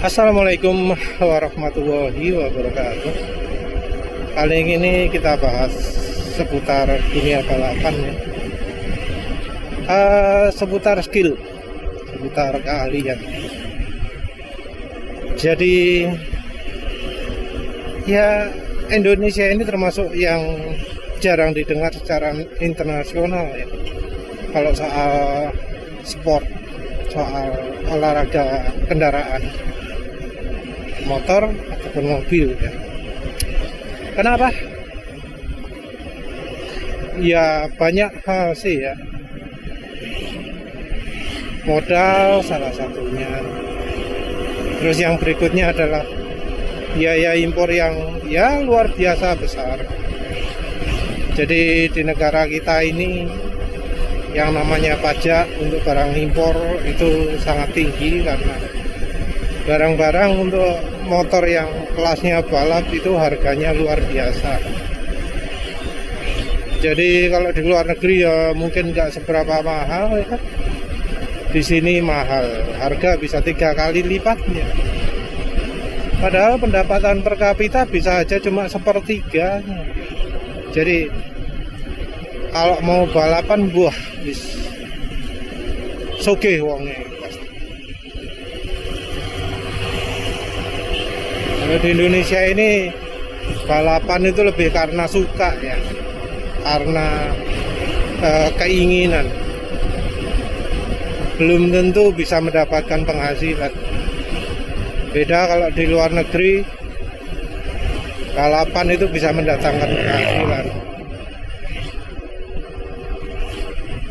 Assalamualaikum warahmatullahi wabarakatuh. Kali ini kita bahas seputar dunia balapan ya. Seputar skill, seputar keahlian. Jadi ya Indonesia ini termasuk yang jarang didengar secara internasional ya. Kalau soal sport, soal olahraga kendaraan motor ataupun mobil ya. Kenapa? Ya banyak hal sih ya. Modal salah satunya. Terus yang berikutnya adalah biaya impor yang ya luar biasa besar. Jadi di negara kita ini yang namanya pajak untuk barang impor itu sangat tinggi karena barang-barang untuk motor yang kelasnya balap itu harganya luar biasa. Jadi kalau di luar negeri ya mungkin nggak seberapa mahal ya kan. Di sini mahal, harga bisa 3 kali lipatnya. Padahal pendapatan per kapita bisa aja cuma sepertiganya. Jadi kalau mau balapan buah bis sogeh wongnya pasti. Kalau di Indonesia ini balapan itu lebih karena suka ya, karena keinginan. Belum tentu bisa mendapatkan penghasilan. Beda kalau di luar negeri, balapan itu bisa mendatangkan penghasilan.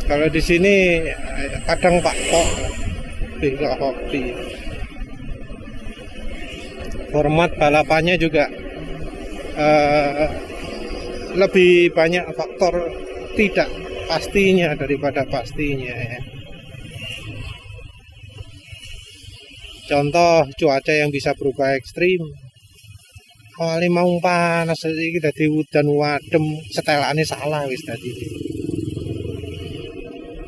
Kalau di sini kadang Pak Kok, lebih hobi. Format balapannya juga lebih banyak faktor tidak pastinya daripada pastinya ya. Contoh cuaca yang bisa berubah ekstrim. Awalnya mau panas, iki dadi udan wadem, setelane salah wis tadi.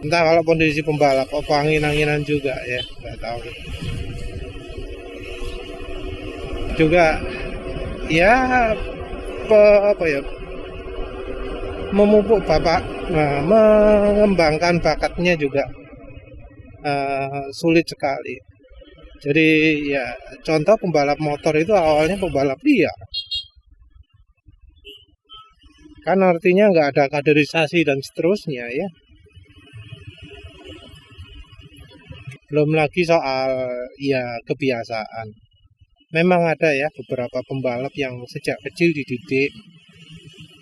Entah kalau kondisi pembalap apa angin-anginan juga ya, nggak tahu. Juga ya memupuk mengembangkan bakatnya juga sulit sekali. Jadi ya contoh pembalap motor itu awalnya pembalap liar, kan artinya nggak ada kaderisasi dan seterusnya ya. Belum lagi soal ya kebiasaan. Memang ada ya beberapa pembalap yang sejak kecil dididik,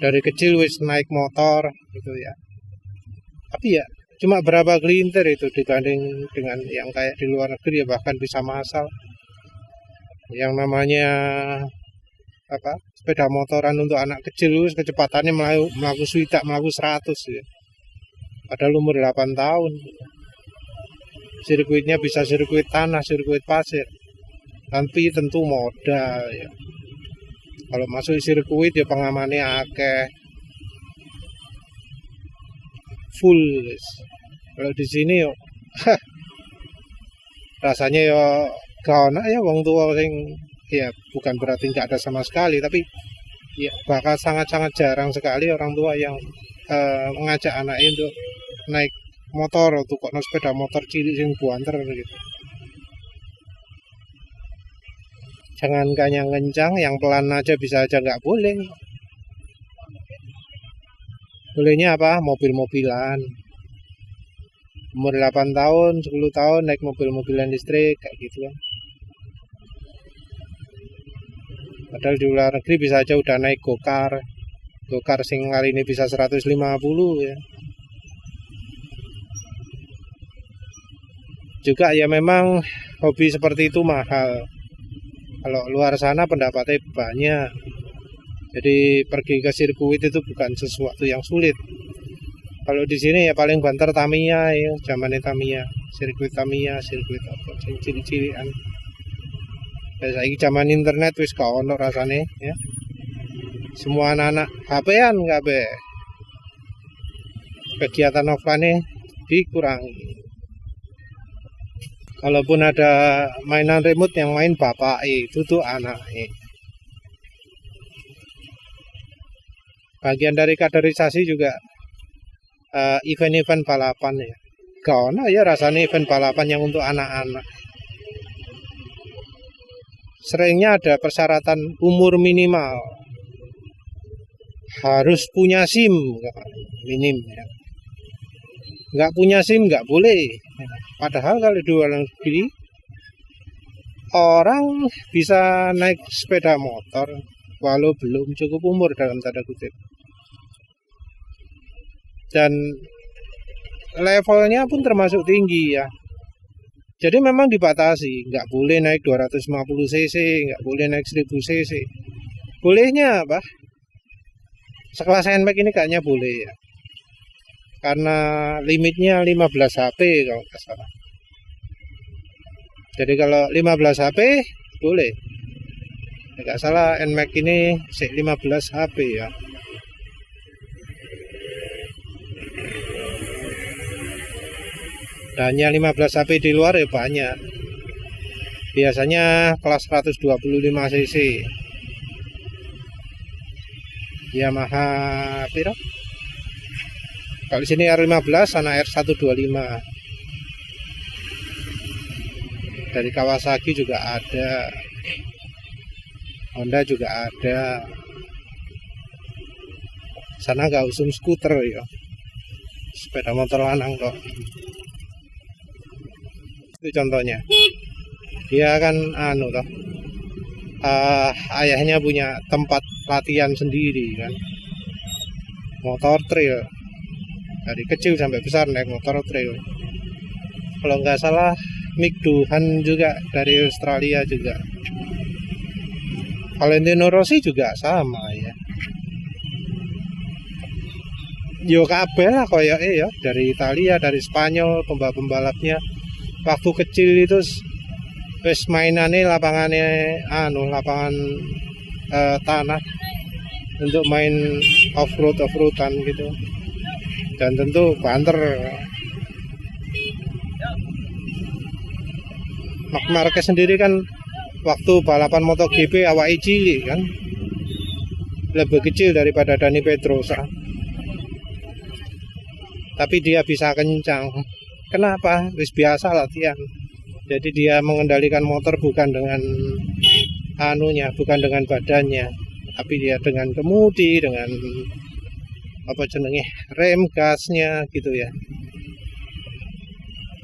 dari kecil wis naik motor gitu ya. Tapi ya cuma berapa gelintir itu dibanding dengan yang kayak di luar negeri ya, bahkan bisa massal. Yang namanya sepeda motoran untuk anak kecil kecepatannya melaku swidak, melaku 100 ya. Padahal umur 8 tahun. Sirkuitnya bisa sirkuit tanah, sirkuit pasir. Tapi tentu modal ya. Kalau masuk sirkuit ya pengamannya akeh. Full. Kalau di sini yo rasanya yo gak ono ya wong tua sing ya bukan berarti nggak ada sama sekali, tapi ya bakal sangat-sangat jarang sekali orang tua yang mengajak anaknya untuk naik motor atau kok sepeda motor cilik sing buanter gitu. Jangankan yang kencang, yang pelan aja bisa aja nggak boleh. Bolehnya apa? Mobil-mobilan. Umur 8 tahun, 10 tahun naik mobil-mobilan listrik kayak gitu kan. Padahal di luar negeri bisa aja udah naik gokar. Gokar sing kali ini bisa 150 ya. Juga ya memang hobi seperti itu mahal. Kalau luar sana pendapatnya banyak. Jadi pergi ke sirkuit itu bukan sesuatu yang sulit. Kalau di sini ya paling banter Tamiya ya, zamannya Tamiya, sirkuit apa, ciri-cirian. Saiki zaman internet wis gak ono rasane ya. Semua anak-anak HP-an kabeh. Kegiatan offline dikurangi. Kalaupun ada mainan remote yang main bapak itu tuh anaknya. Bagian dari kaderisasi juga event-event balapan ya. Gak ya rasanya event balapan yang untuk anak-anak. Seringnya ada persyaratan umur minimal. Harus punya SIM minim ya. Nggak punya SIM nggak boleh. Padahal kalau di luar negeri orang bisa naik sepeda motor walau belum cukup umur dalam tanda kutip. Dan levelnya pun termasuk tinggi ya. Jadi memang dibatasi, nggak boleh naik 250 cc, nggak boleh naik 1000 cc. Bolehnya apa? Sekelas NMAX ini kayaknya boleh ya. Karena limitnya 15 HP kalau nggak salah. Jadi kalau 15 HP boleh. Nggak salah NMAX ini 15 HP ya. Hanya 15 HP di luar ya banyak. Biasanya kelas 125 cc. Yamaha piro? Kalau sini R15, sana R125. Dari Kawasaki juga ada. Honda juga ada. Sana nggak usum skuter ya. Sepeda motor lanang kok. Itu contohnya. Dia kan toh. Ayahnya punya tempat latihan sendiri kan. Motor trail. Dari kecil sampai besar naik motor trail. Kalau nggak salah Mick Duhan juga dari Australia juga. Valentino Rossi juga sama ya. Yo kabeh lah koyoke ya, dari Italia, dari Spanyol, pembalap-pembalapnya waktu kecil itu wis mainane lapangan tanah untuk main off-roadan gitu. Dan tentu banter. Marc Marquez sendiri kan waktu balapan MotoGP awake cilik kan. Lebih kecil daripada Dani Pedrosa. Tapi dia bisa kencang. Kenapa? Wis biasa latihan. Jadi dia mengendalikan motor bukan dengan bukan dengan badannya, tapi dia dengan kemudi, dengan rem gasnya gitu ya.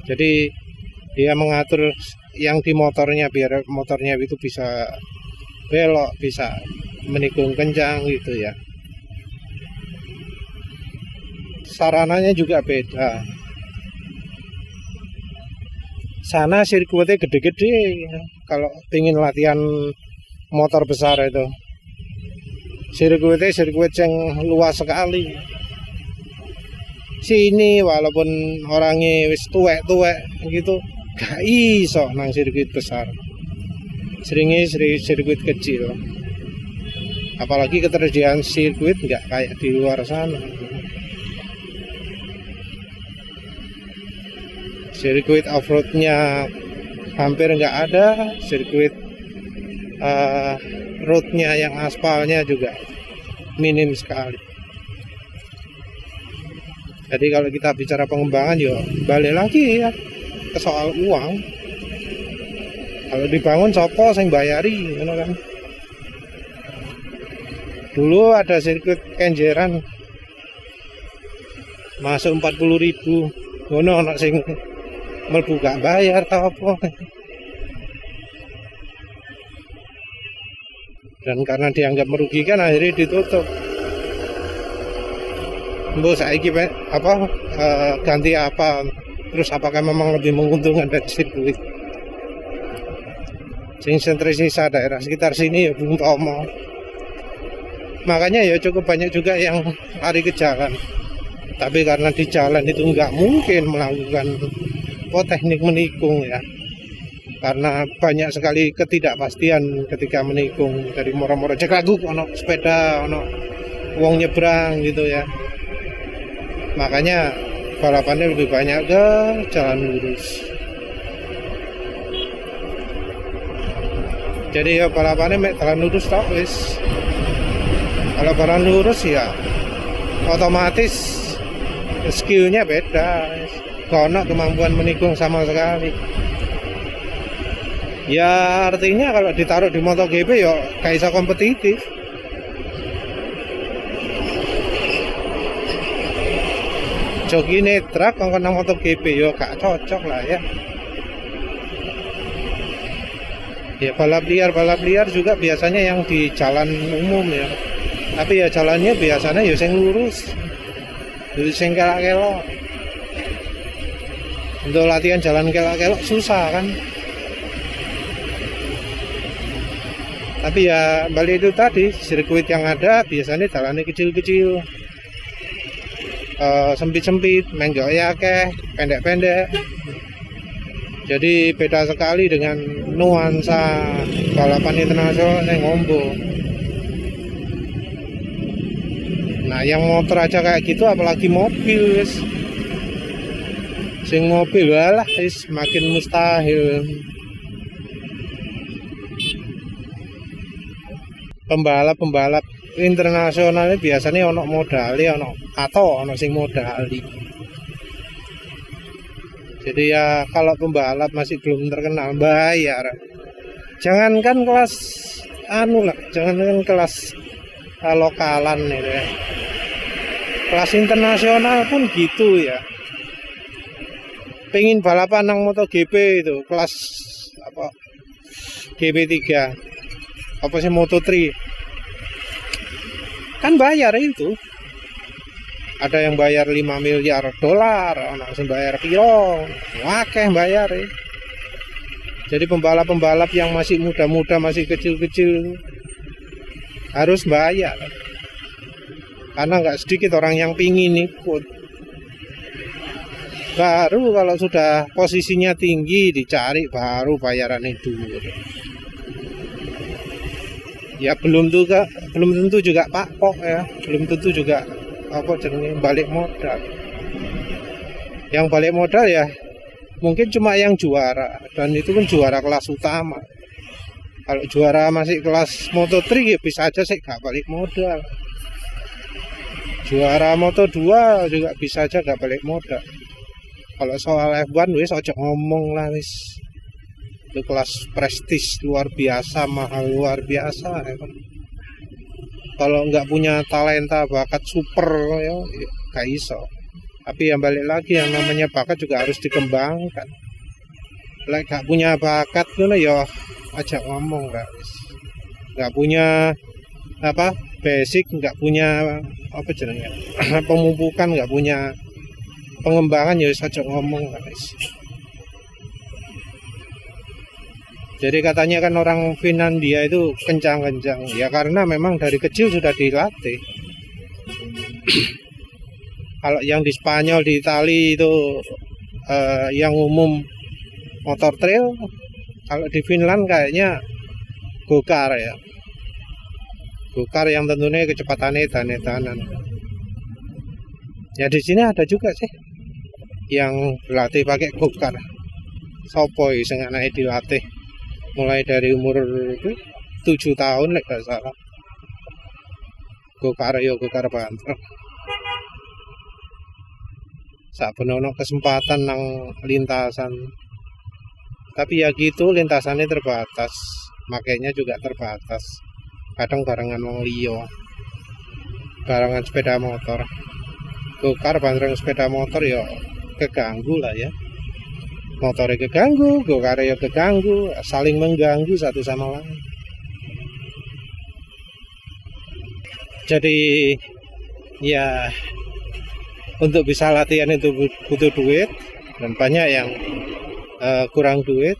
Jadi dia mengatur yang di motornya biar motornya itu bisa belok, bisa menikung kencang gitu ya. Sarananya juga beda. Sana sirkuitnya gede-gede. Kalau ingin latihan motor besar itu, sirkuit yang luas sekali. Sini walaupun orangnya wis tuwek gitu, gak iso nang sirkuit besar. Seringnya sirkuit kecil. Apalagi ketersediaan sirkuit nggak kayak di luar sana. Sirkuit off-roadnya hampir nggak ada, sirkuit roadnya yang aspalnya juga minim sekali. Jadi kalau kita bicara pengembangan ya balik lagi ya ke soal uang. Kalau dibangun sopo sing bayari, kan? Dulu ada sirkuit Kenjeran masuk 40.000, ngono ana sing mlebu gak bayar tau apa. Dan karena dianggap merugikan akhirnya ditutup. Mbok saiki ganti apa? Terus apakah memang lebih menguntungkan dari sirkuit? Sing sisa daerah sekitar sini ya Bung Tomo. Makanya ya cukup banyak juga yang lari ke jalan. Tapi karena di jalan itu nggak mungkin melakukan teknik menikung ya. Karena banyak sekali ketidakpastian ketika menikung. Dari moro-moro cek lagu ono sepeda, ono wong nyebrang gitu ya. Makanya balapannya lebih banyak ke jalan lurus. Jadi ya balapannya mek dalan lurus tok wis. Kalau jalan lurus ya otomatis skillnya beda, kono kemampuan menikung sama sekali. Ya artinya kalau ditaruh di MotoGP ya gak bisa kompetitif. Joki netrak kalau kena MotoGP ya gak cocok lah ya. Ya balap liar juga biasanya yang di jalan umum ya. Tapi ya jalannya biasanya ya sing lurus. Jadi sing kelak-kelok. Untuk latihan jalan kelak-kelok susah kan. Tapi ya balik itu tadi, sirkuit yang ada biasanya jalannya kecil-kecil. Sempit-sempit, menggoknya akeh, pendek-pendek. Jadi beda sekali dengan nuansa balapan internasional yang ngombo. Nah yang motor aja kayak gitu apalagi mobil wis. Sing mobil walah wis makin mustahil. Pembalap-pembalap internasional biasanya ono modali ono sing modali. Jadi ya kalau pembalap masih belum terkenal bayar. Jangankan kelas jangankan kelas lokalan gitu ya. Kelas internasional pun gitu ya. Pengen balapan nang MotoGP itu kelas apa GP3 apa sih Moto3 kan bayar itu. Ada yang bayar 5 miliar dolar, ada yang bayar piro, wakeh bayar ya. Jadi pembalap-pembalap yang masih muda-muda, masih kecil-kecil harus bayar. Karena nggak sedikit orang yang pingin ikut. Baru kalau sudah posisinya tinggi dicari baru bayaran itu. Ya belum tentu juga pakpok ya, belum tentu juga apa jenenge balik modal. Yang balik modal ya mungkin cuma yang juara, dan itu pun juara kelas utama. Kalau juara masih kelas Moto3 ya bisa aja sih gak balik modal. Juara Moto2 juga bisa aja gak balik modal. Kalau soal F1 wis ojo ngomong lah wis. Itu kelas prestis luar biasa, mahal luar biasa ya. Kalau nggak punya talenta bakat super ya gak iso. Tapi yang balik lagi yang namanya bakat juga harus dikembangkan. Lek gak punya bakat ngono ya aja ngomong guys. Nggak punya apa basic, nggak punya apa jenenge pemupukan, nggak punya pengembangan ya saja ngomong guys. Jadi katanya kan orang Finlandia itu kencang-kencang ya karena memang dari kecil sudah dilatih. Kalau yang di Spanyol, di Itali itu yang umum motor trail. Kalau di Finland kayaknya go-kart ya. Go-kart yang tentunya kecepatannya edan-edanan. Ya di sini ada juga sih yang dilatih pakai go-kart. Sopo sing anake dilatih mulai dari umur 7 tahun lek gak salah. Go-kart yo go-kart banter. Saben ono kesempatan nang lintasan. Tapi ya gitu lintasannya terbatas, makanya juga terbatas. Kadang barengan wong liya, barengan sepeda motor. Go-kart bareng sepeda motor ya keganggu lah ya. Motornya keganggu, go-kart ya keganggu, saling mengganggu satu sama lain. Jadi ya untuk bisa latihan itu butuh duit, dan banyak yang kurang duit.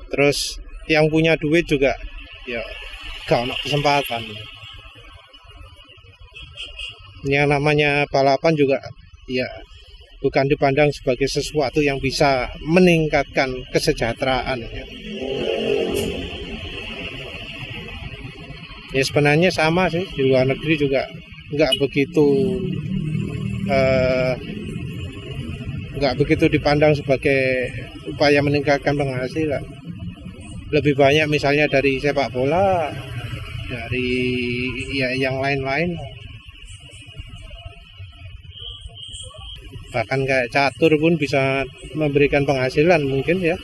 Terus yang punya duit juga ya gak ada kesempatan. Yang namanya balapan juga ya bukan dipandang sebagai sesuatu yang bisa meningkatkan kesejahteraan ya. Ya sebenarnya sama sih, di luar negeri juga nggak begitu dipandang sebagai upaya meningkatkan penghasilan. lebih banyak misalnya dari sepak bola, dari ya yang lain-lain, bahkan kayak catur pun bisa memberikan penghasilan mungkin ya.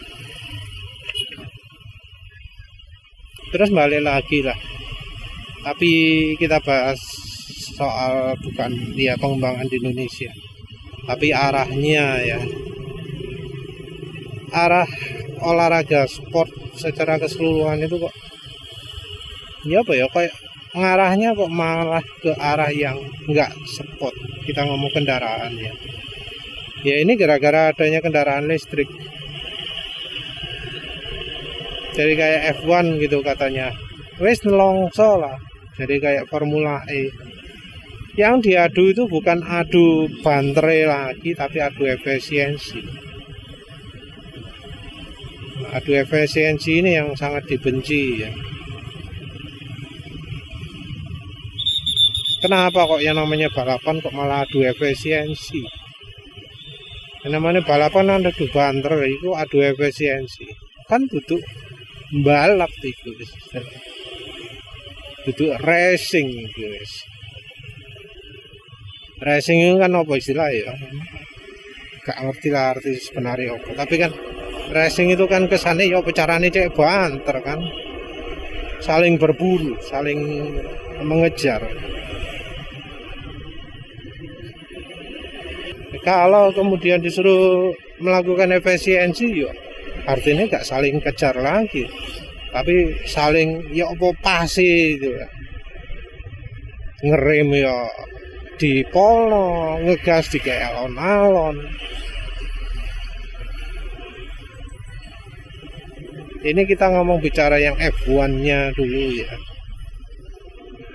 Terus balik lagi lah, tapi kita bahas soal bukan ya pengembangan di Indonesia, tapi arahnya ya, arah olahraga sport secara keseluruhan itu kok ya apa ya, kayak ngarahnya kok malah ke arah yang enggak sport. Kita ngomong kendaraan ya, ya ini gara-gara adanya kendaraan listrik. Jadi kayak F1 gitu katanya, wes nelongso lah. Jadi kayak Formula E. Yang diadu itu bukan adu bantere lagi, tapi adu efisiensi. Adu efisiensi ini yang sangat dibenci ya. Kenapa kok yang namanya balapan kok malah adu efisiensi? Yang namanya balapan ada adu banter, itu adu efisiensi. Kan duduk balap itu, duduk racing guys. Racing itu kan apa istilah ya? Gak ngerti lah arti sebenarnya apa. Tapi kan racing itu kan kesannya ya caranya cek banter kan, saling berburu, saling mengejar. Kalau kemudian disuruh melakukan efisiensi ya artinya gak saling kejar lagi, tapi saling ya apa pasti itu ya. Ngerem ya di polno, ngegas di kayak alon-alon. Ini kita ngomong bicara yang F1-nya dulu ya.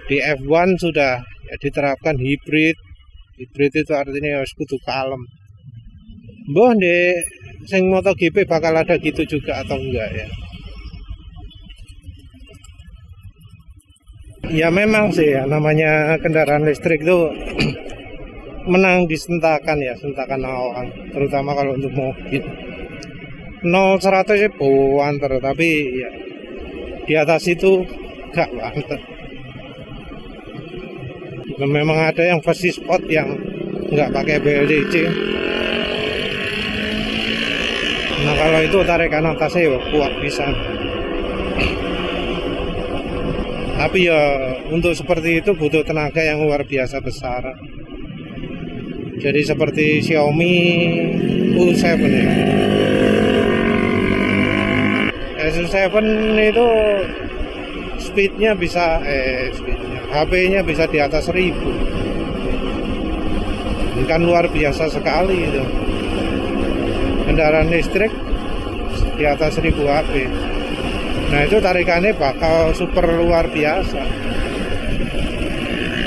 Di F1 sudah ya, diterapkan hibrid. Hibrid itu artinya harus kudu kalem. Mbah di sing MotoGP bakal ada gitu juga atau enggak ya? Ya memang sih ya, namanya kendaraan listrik itu menang di sentakan ya, sentakan awal, terutama kalau untuk mobil. 0-100 sih banter, tapi ya di atas itu gak banter. Memang ada yang versi sport yang nggak pakai BLDC. Nah kalau itu tarikan atasnya ya kuat bisa. Tapi ya untuk seperti itu butuh tenaga yang luar biasa besar. Jadi seperti Xiaomi U7 ya. S7 itu speednya bisa HP-nya bisa di atas 1000. Ini kan luar biasa sekali itu. Kendaraan listrik di atas 1000 HP. Nah itu tarikannya bakal super luar biasa.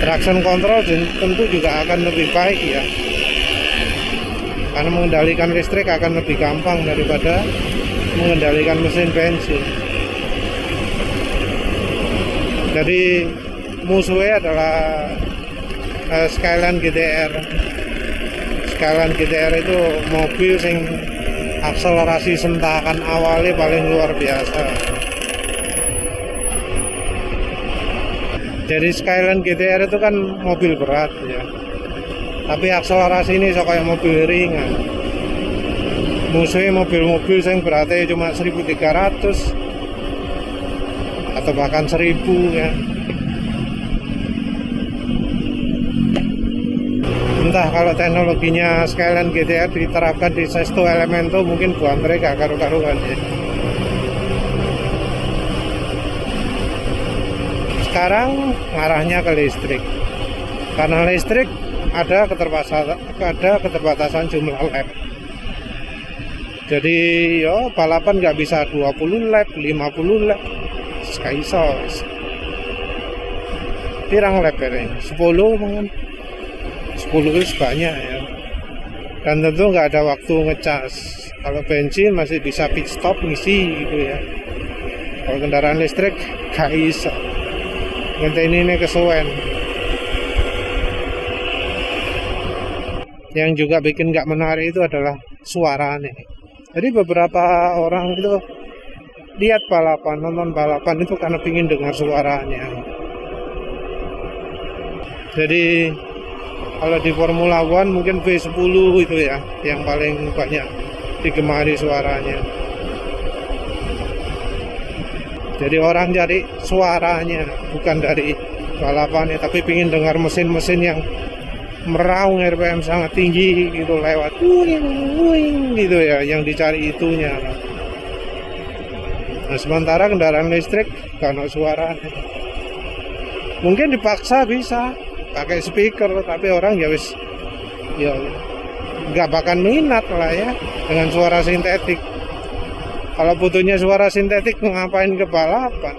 Traction control tentu juga akan lebih baik ya, karena mengendalikan listrik akan lebih gampang daripada mengendalikan mesin bensin. Jadi musuhnya adalah Skyline GTR. Skyline GTR itu mobil yang akselerasi sentakan awalnya paling luar biasa. Jadi Skyline GTR itu kan mobil berat ya, tapi akselerasi ini so kayak mobil ringan. Musuhnya mobil-mobil yang beratnya cuma 1300 atau bahkan 1000 ya. Entah kalau teknologinya Skyline GTR diterapkan di Sesto Elemento mungkin buat mereka karu-karuan ya. Sekarang arahnya ke listrik, karena listrik ada keterbatasan jumlah lap. Jadi yo balapan nggak bisa 20 lap, 50 lap, sekali sos. Pirang lap ini? 10 mungkin. 10 itu banyak ya. Dan tentu nggak ada waktu ngecas. Kalau bensin masih bisa pit stop ngisi gitu ya. Kalau kendaraan listrik nggak bisa. Ini kesuwen. Yang juga bikin nggak menarik itu adalah suaranya. Jadi beberapa orang itu lihat balapan, nonton balapan itu karena ingin dengar suaranya. Jadi kalau di Formula One mungkin V10 itu ya yang paling banyak digemari suaranya. Jadi orang cari suaranya, bukan dari balapannya, tapi ingin dengar mesin-mesin yang meraung RPM sangat tinggi gitu lewat wing gitu ya, yang dicari itunya. Nah, sementara kendaraan listrik karena suaranya mungkin dipaksa bisa pakai speaker, tapi orang ya wis ya nggak bakal minat lah ya dengan suara sintetik. Kalau butuhnya suara sintetik ngapain ke balapan?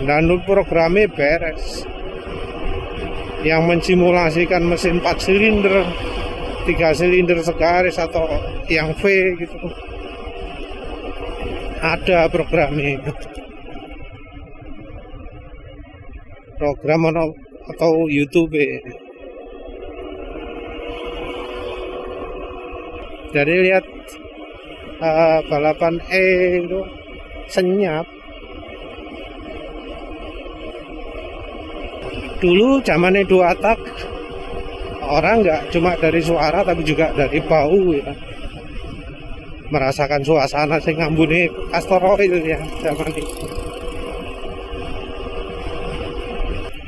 Dan programnya beres. Yang mensimulasikan mesin 4 silinder, 3 silinder segaris atau yang V gitu. Ada programnya. Program atau YouTube. Jadi lihat balapan itu senyap. Dulu zamannya dua tak, orang nggak cuma dari suara tapi juga dari bau ya. Merasakan suasana sing ngambune asteroid ya zaman ini.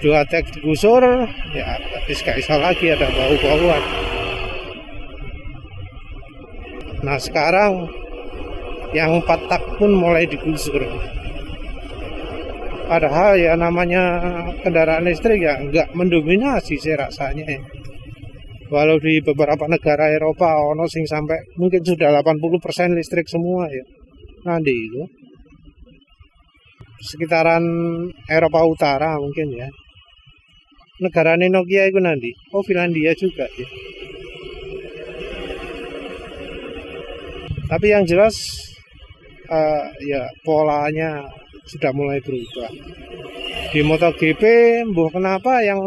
Dua tak digusur ya, habis gak bisa lagi, ada bau-bauan. Nah sekarang yang 4 tak pun mulai digusur. Padahal ya namanya kendaraan listrik ya nggak mendominasi sih rasanya ya. Walau di beberapa negara Eropa ono sing sampai mungkin sudah 80% listrik semua ya. Nanti itu sekitaran Eropa Utara mungkin ya. Negara Nokia itu nanti. Oh Finlandia juga ya. Tapi yang jelas ya polanya sudah mulai berubah. Di MotoGP mbuh kenapa yang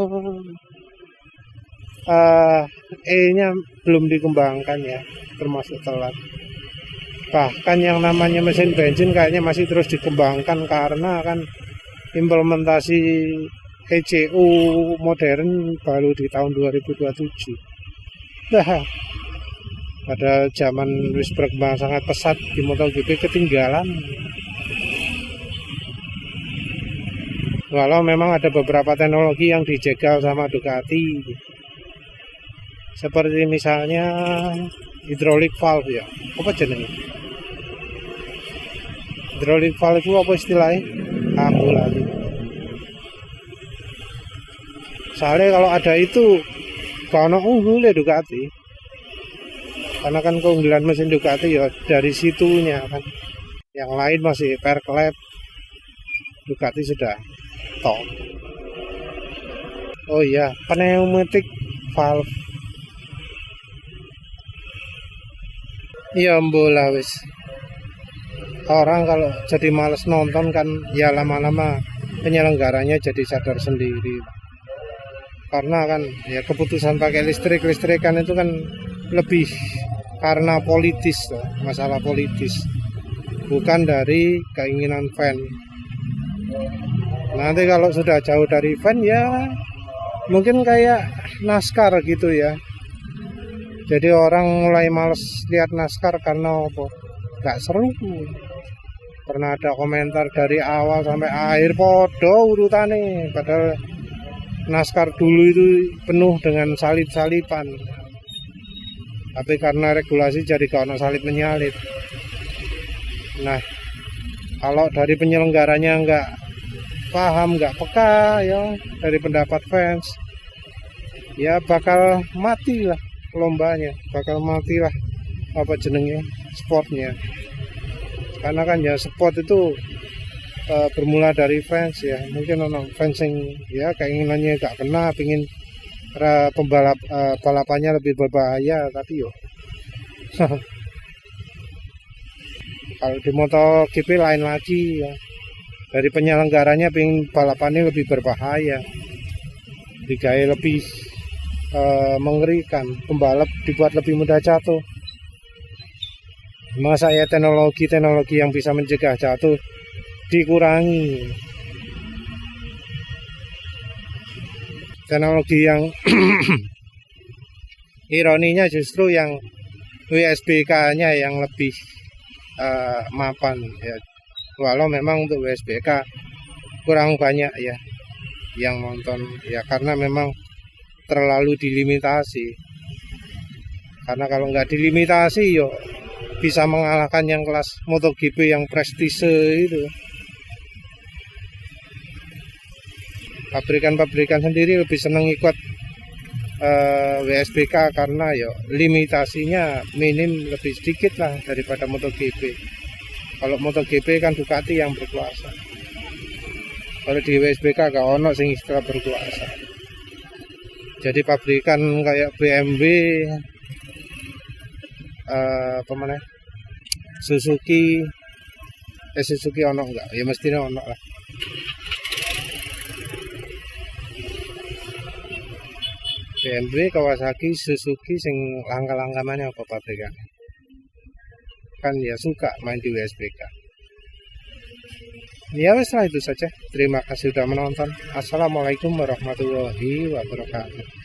E-nya belum dikembangkan ya, termasuk telat. Bahkan yang namanya mesin bensin kayaknya masih terus dikembangkan karena kan implementasi ECU modern baru di tahun 2027. Nah, pada zaman wis berkembang sangat pesat di MotoGP ketinggalan. Walau memang ada beberapa teknologi yang dijegal sama Ducati, seperti misalnya hydraulic valve ya, apa jenenge? Hydraulic valve itu apa istilahnya? Aku lagi. Soalnya kalau ada itu, kalau unggul ya Ducati, karena kan keunggulan mesin Ducati ya dari situnya kan. Yang lain masih perklep, Ducati sudah top. Oh iya, pneumatic valve. Iya bola wis. Orang kalau jadi males nonton kan ya lama-lama penyelenggaranya jadi sadar sendiri. Karena kan ya keputusan pakai listrikan itu kan lebih karena politis, masalah politis. Bukan dari keinginan fan. Nanti kalau sudah jauh dari fan ya mungkin kayak NASCAR gitu ya. Jadi orang mulai males lihat NASCAR karena apa? Gak seru. Pernah ada komentar dari awal sampai akhir podo urutannya. Padahal NASCAR dulu itu penuh dengan salip-salipan. Tapi karena regulasi jadi gak ada salip menyalip. Nah, kalau dari penyelenggaranya nggak paham, nggak peka ya dari pendapat fans, ya bakal mati lah lombanya, bakal mati lah apa jenenge sportnya. Karena kan ya sport itu bermula dari fans ya, mungkin orang fans yang ya keinginannya nggak kena, pingin pembalap balapannya lebih berbahaya, tapi yo kalau di MotoGP lain lagi ya. Dari penyelenggaranya pengen balapannya lebih berbahaya, digawe lebih mengerikan, pembalap dibuat lebih mudah jatuh. Masa ya teknologi yang bisa mencegah jatuh dikurangi. Teknologi yang ironinya justru yang WSBK-nya yang lebih mapan ya. Walau memang untuk WSBK kurang banyak ya yang nonton ya, karena memang terlalu dilimitasi. Karena kalau nggak dilimitasi yo bisa mengalahkan yang kelas MotoGP yang prestise itu. Pabrikan-pabrikan sendiri lebih senang ikut WSBK karena ya limitasinya minim, lebih sedikit lah daripada MotoGP. Kalau MotoGP kan Ducati yang berkuasa. Kalau di WSBK gak ono sing istilah berkuasa. Jadi pabrikan kayak BMW, Suzuki ono enggak? Ya mestinya ono lah. BMW, Kawasaki, Suzuki sing langka-langka mana apa pabrikan? Kan ya suka main di WSBK. Ya wes lah, itu saja. Terima kasih sudah menonton. Assalamualaikum warahmatullahi wabarakatuh.